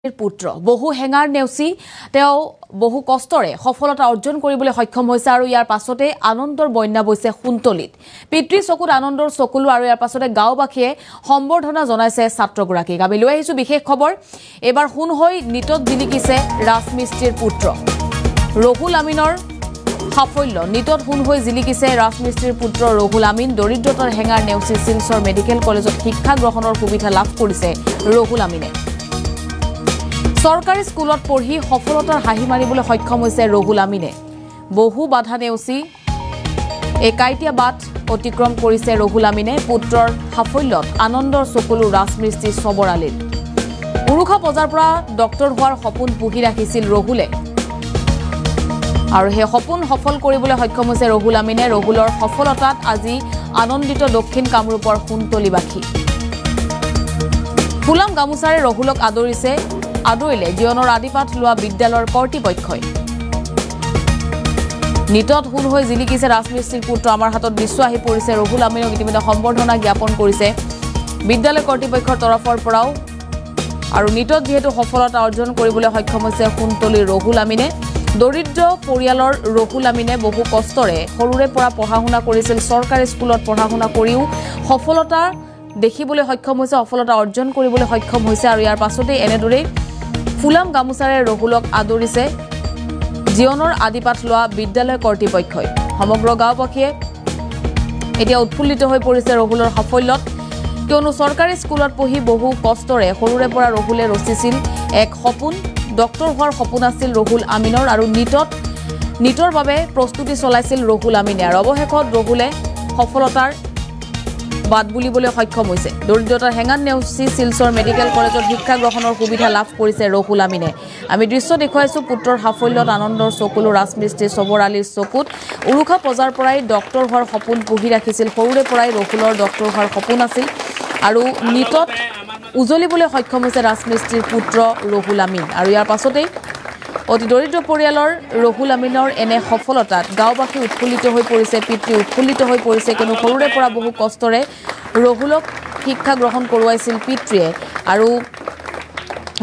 পুত্ৰ বহু হেঙাৰ নেউচি তেও বহু কষ্টৰে সফলতা অৰ্জন কৰিবলৈ সক্ষম হৈছে আৰু ইয়াৰ পাছতে আনন্দৰ বন্যা বৈছে সুন্তলিত পিতৃ চকুত আনন্দৰ চকুলো আৰু ইয়াৰ পাছতে গাঁওবাসীয়ে সম্বৰ্ধনা জনাইছে ছাত্ৰগৰাকীক আমি লৈ আহিছো বিশেষ খবৰ এবাৰ হুন হৈ নিটত জিলিকিছে ৰাজমিস্ত্ৰীৰ পুত্ৰ ৰহুল আমিনৰ সাফল্য নিটত হুন হৈ জিলিকিছে ৰাজমিস্ত্ৰীৰ পুত্ৰ ৰহুল আমিন দৰিদ্ৰতাৰ হেঙাৰ নেউচি শিলচৰ মেডিকেল কলেজত শিক্ষা গ্ৰহণৰ সুবিধা লাভ কৰিছে ৰহুল আমিনে सरकारी स्कूलत पढ़ी सफलतार हाहि मारिबले सक्षम होइसे रहुल आमिने बहु बाधा नेउसी एकाइटिया बात अतिक्रम करिसे रहुल आमिने पुत्रर साफल्यत आनंदर चकुलु राजमिस्त्री सबरालिर उरुखा बजार পৰা डॉक्टर होৱাৰ सपन पुहि राखिছিল रहुले আৰু হে सपन सफल কৰিবলৈ सक्षम হৈছে रहुल आमिने रहुলৰ सफलतात আজি आनंदित दक्षिण कामरूपर सुन्तलीबाखी ফুলাম গামুচাৰে ৰহুলক আদৰিছে আদৰিলে জীৱনৰ আদিপাঠ লোৱা বিদ্যালয়ৰ কৰ্তৃপক্ষই নিটত হুন হৈ জিলিকিছে ৰাজমিস্ত্ৰীৰ পুত্ৰ আমাৰ হাতত বিশ্ব আহি পৰিছে ৰহুল আমিনক ইতিমধ্যে সম্বৰ্ধনা জ্ঞাপন কৰিছে বিদ্যালয় কৰ্তৃপক্ষৰ তৰফৰ পৰাও আৰু নিটত যেহেতু সফলতা অৰ্জন কৰিবলৈ সক্ষম হৈছে সুন্তলীৰ ৰহুল আমিনে দৰিদ্ৰ পৰিয়ালৰ ৰহুল আমিনে বহু কষ্টৰে সৰুৰে পৰা পঢ়া শুনা কৰিছিল চৰকাৰী স্কুলত পঢ়া শুনা কৰিও সফলতা দেখিবলৈ সক্ষম হৈছে সফলতা অৰ্জন কৰিবলৈ সক্ষম হৈছে আৰু ইয়াৰ পাছতে এনেদৰে ফুলাম গামুচাৰে ৰহুলক আদৰিছে জীৱনৰ আদিপাঠ লোৱা বিদ্যালয় কৰ্তৃপক্ষই সমগ্ৰ গাঁওবাসীয়ে এতিয়া উৎফুল্লিত হৈ পৰিছে ৰহুলৰ সাফল্যত কিয়নো চৰকাৰী স্কুলত পঢ়ি বহু কষ্টৰে সৰুৰে পৰা ৰহুলে ৰচিছিল এক সপোন ডক্টৰ হোৱাৰ সপোন আছিল ৰহুল আমিনৰ আৰু নিটৰ বাবে প্ৰস্তুতি চলাইছিল ৰহুল আমিনে আৰু অৱশেষত ৰহুলে সফলতাৰ বাদ বুলিবলৈ সক্ষম হৈছে দৰিদ্ৰতাৰ হেঙান নেউচি শিলচৰ মেডিকেল কলেজত শিক্ষা গ্ৰহণৰ সুবিধা লাভ কৰিছে ৰহুল আমিনে আমি দৃশ্য দেখুৱাইছো পুত্ৰৰ সাফল্যত আনন্দৰ চকুলো ৰাজমিস্ত্ৰী সবৰালিৰ চকুত উৰুখা বজাৰ পৰাই ডক্টৰ হোৱাৰ সপোন পুহি ৰাখিছিল সৰুৰে পৰাই ৰহুলৰ ডক্টৰ হোৱাৰ সপোন আছিল আৰু নিটত উজলিবলৈ সক্ষম হৈছে ৰাজমিস্ত্ৰীৰ পুত্ৰ ৰহুল আমিন আৰু ইয়াৰ পাছতেই অতি দৰিদ্ৰ পৰিয়ালৰ ৰহুল আমিনৰ এনে সফলতাত গাঁওবাসী উৎফুল্লিত হৈ পৰিছে পিতৃ উৎফুল্লিত হৈ পৰিছে কিয়নো সৰুৰে পৰা বহু কষ্টৰে ৰহুলক শিক্ষা গ্ৰহণ কৰোৱাইছিল পিতৃয়ে আৰু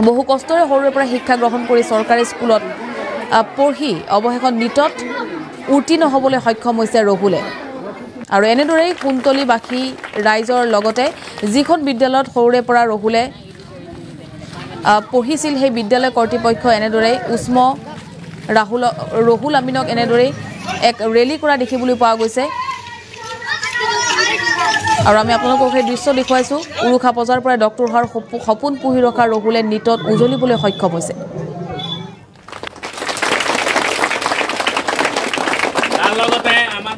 বহু কষ্টৰে সৰুৰে পৰা শিক্ষা গ্ৰহণ কৰি চৰকাৰী স্কুলত পঢ়ি অৱশেষত নিটত উত্তীৰ্ণ হ'বলৈ সক্ষম হৈছে ৰহুলে আৰু এনেদৰেই কুন্তলীবাসী ৰাইজৰ লগতে যিখন বিদ্যালয়ত সৰুৰে পৰা ৰহুলে পঢ়িছিল সেই বিদ্যালয় কৰ্তৃপক্ষ এনেদৰে উষ্ম ৰহুল আমিনক এনেদৰে এক ৰেলী কৰা দেখিবলৈ পোৱা গৈছে আৰু আমি আপোনালোকক সেই দৃশ্য দেখুৱাইছো উৰুখা বজাৰ পৰা ডক্টৰ হোৱাৰ সপোন পুহি ৰখা ৰহুলে নিটত উজলিবলৈ সক্ষম হৈছে তাৰ লগতে আমাৰ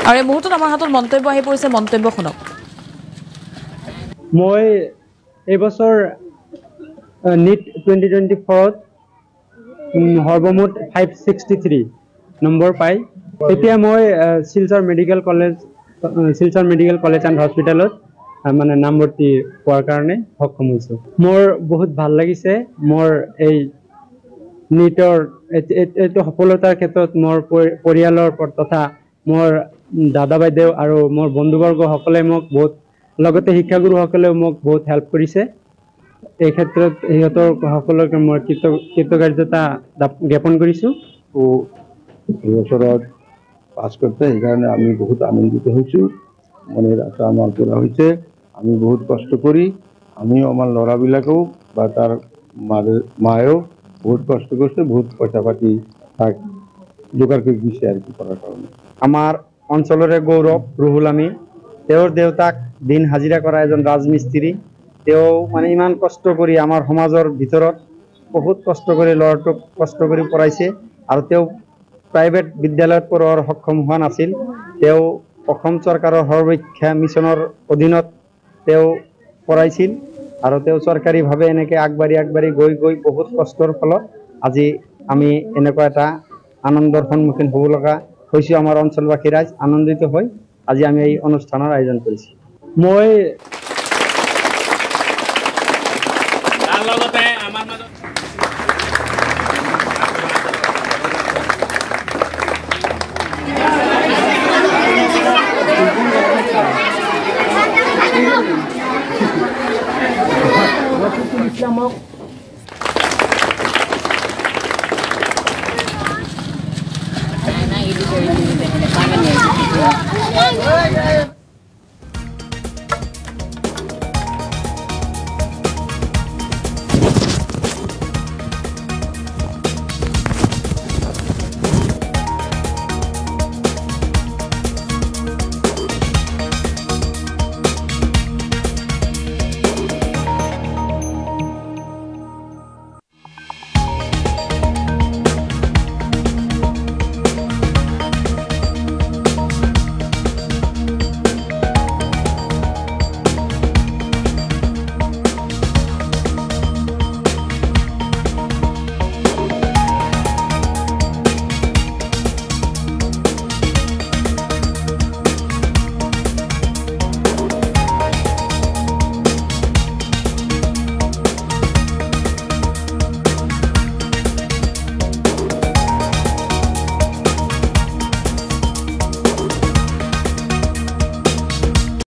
আৰু এই মুহূৰ্তত আমাৰ হাতত মন্তব্য আহি পৰিছে মন্তব্য শুনক মই এই বছৰ নিট 2024 সৰ্বমুঠ 563 নম্বৰ পাই এতিয়া মই শিলচৰ মেডিকেল কলেজ এণ্ড হস্পিটেলত মানে নামভৰ্তি হোৱাৰ কাৰণে সক্ষম হৈছোঁ মোৰ বহুত ভাল লাগিছে মোৰ এই নিটৰ এইটো সফলতাৰ ক্ষেত্ৰত মোৰ পৰিয়ালৰ তথা মোৰ দাদা বাইদেউ আৰু মোৰ বন্ধুবৰ্গসকলে মোক বহুত লগতে শিক্ষাগুৰুসকলেও মোক বহুত হেল্প কৰিছে এই ক্ষেত্ৰত সিহঁতৰ সকলোকে মই কৃতজ্ঞতা জ্ঞাপন কৰিছোঁ এই বছৰত পাছ কৰোঁতে সেইকাৰণে আমি বহুত আনন্দিত হৈছোঁ মনেৰ আশা আমাৰ পুৰা হয়েছে আমি বহুত কষ্ট কৰি আমিও আমাৰ ল'ৰাবিলাকেও বা তার মায়েও বহুত কষ্ট করছে বহুত পয়সা পাতি তাক জোগাড় করে দিছে আর কি করার কারণে আমার অঞ্চলৰে গৌৰৱ ৰহুল আমিন তেওঁৰ দেউতাক দিন হাজিৰা কৰা এজন ৰাজমিস্ত্ৰী তেওঁ মানে ইমান কষ্ট কৰি আমাৰ সমাজৰ ভিতৰত বহুত কষ্ট কৰি ল'ৰাটোক কষ্ট কৰি পঢ়াইছে আৰু তেওঁ প্ৰাইভেট বিদ্যালয়ত পঢ়াৰ সক্ষম হোৱা নাছিল তেওঁ অসম চৰকাৰৰ সৰ্বশিক্ষা মিছনৰ অধীনত তেওঁ পঢ়াইছিল আৰু তেওঁ চৰকাৰীভাৱে এনেকৈ আগবাঢ়ি গৈ বহুত কষ্টৰ ফলত আজি আমি এনেকুৱা এটা আনন্দৰ সন্মুখীন হ'ব লগা হৈছোঁ আমাৰ অঞ্চলবাসী ৰাইজ আনন্দিত হৈ আজি আমি এই অনুষ্ঠানৰ আয়োজন কৰিছোঁ মই তাৰ লগতে আমাৰ Nah, ini